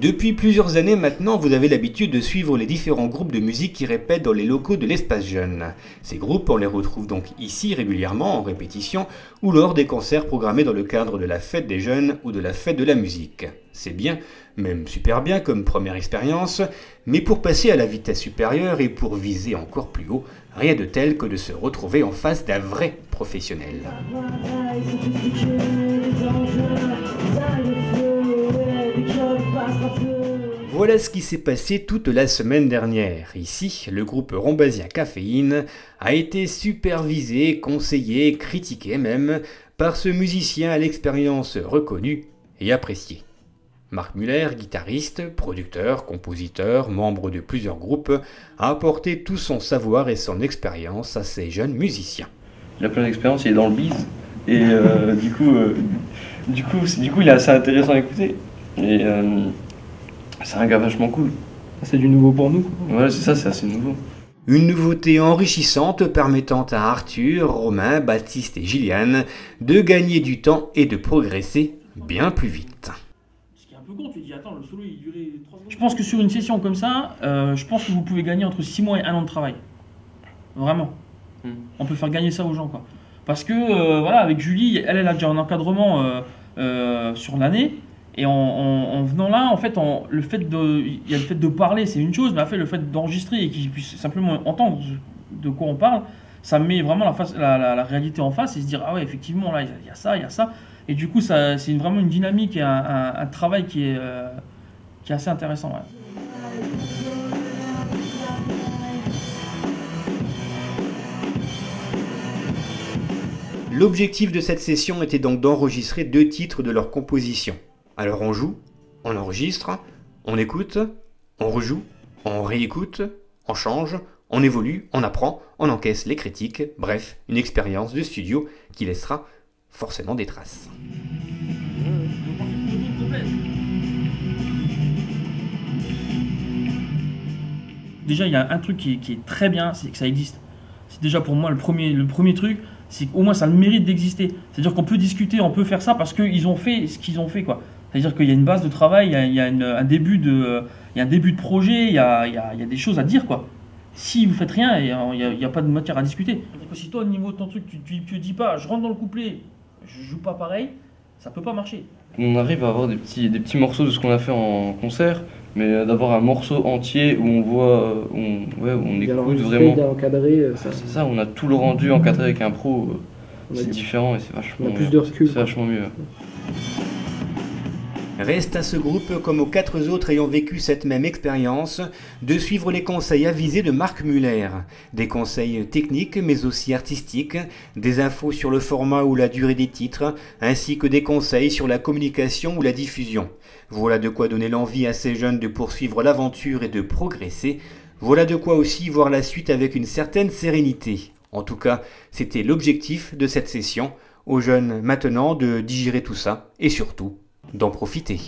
Depuis plusieurs années maintenant, vous avez l'habitude de suivre les différents groupes de musique qui répètent dans les locaux de l'Espace Jeune. Ces groupes, on les retrouve donc ici régulièrement en répétition ou lors des concerts programmés dans le cadre de la fête des jeunes ou de la fête de la musique. C'est bien, même super bien comme première expérience, mais pour passer à la vitesse supérieure et pour viser encore plus haut, rien de tel que de se retrouver en face d'un vrai professionnel. Voilà ce qui s'est passé toute la semaine dernière. Ici, le groupe Rhombazia Caféine a été supervisé, conseillé, critiqué même par ce musicien à l'expérience reconnue et appréciée. Marc Muller, guitariste, producteur, compositeur, membre de plusieurs groupes, a apporté tout son savoir et son expérience à ces jeunes musiciens. Il a plein d'expérience, il est dans le biz et du coup il est assez intéressant à écouter. Et c'est un gars vachement cool. C'est du nouveau pour nous. Voilà, c'est ça, c'est assez nouveau. Une nouveauté enrichissante permettant à Arthur, Romain, Baptiste et Gilliane de gagner du temps et de progresser bien plus vite. Ce qui est un peu con, tu te dis attends, le solo il durait 3 secondes. Je pense que sur une session comme ça, je pense que vous pouvez gagner entre 6 mois et 1 an de travail. Vraiment. On peut faire gagner ça aux gens, quoi. Parce que voilà, avec Julie, elle a déjà un encadrement sur l'année. Et en venant là, en fait, il y a le fait de parler, c'est une chose, mais après, le fait d'enregistrer et qu'ils puissent simplement entendre de quoi on parle, ça met vraiment la réalité en face et se dire, ah ouais, effectivement, là, il y a ça, il y a ça. Et du coup, c'est vraiment une dynamique et un travail qui est assez intéressant. Ouais. L'objectif de cette session était donc d'enregistrer 2 titres de leur composition. Alors on joue, on enregistre, on écoute, on rejoue, on réécoute, on change, on évolue, on apprend, on encaisse les critiques, bref, une expérience de studio qui laissera forcément des traces. Déjà, il y a un truc qui est très bien, c'est que ça existe. C'est déjà pour moi le premier truc, c'est qu'au moins ça a le mérite d'exister. C'est-à-dire qu'on peut discuter, on peut faire ça parce qu'ils ont fait ce qu'ils ont fait, quoi. C'est-à-dire qu'il y a une base de travail, il y a un début de projet, il y a des choses à dire, quoi. Si vous faites rien, il n'y a pas de matière à discuter. Si toi, au niveau de ton truc, tu dis pas, je rentre dans le couplet, je joue pas pareil, ça peut pas marcher. On arrive à avoir des petits morceaux de ce qu'on a fait en concert, mais d'avoir un morceau entier où on voit, où on écoute vraiment. Encadré, c'est ça, on a tout le rendu encadré avec un pro, c'est différent et c'est vachement. On a plus de recul. C'est vachement mieux. Reste à ce groupe, comme aux 4 autres ayant vécu cette même expérience, de suivre les conseils avisés de Marc Muller. Des conseils techniques mais aussi artistiques, des infos sur le format ou la durée des titres, ainsi que des conseils sur la communication ou la diffusion. Voilà de quoi donner l'envie à ces jeunes de poursuivre l'aventure et de progresser. Voilà de quoi aussi voir la suite avec une certaine sérénité. En tout cas, c'était l'objectif de cette session. Aux jeunes maintenant de digérer tout ça et surtout d'en profiter.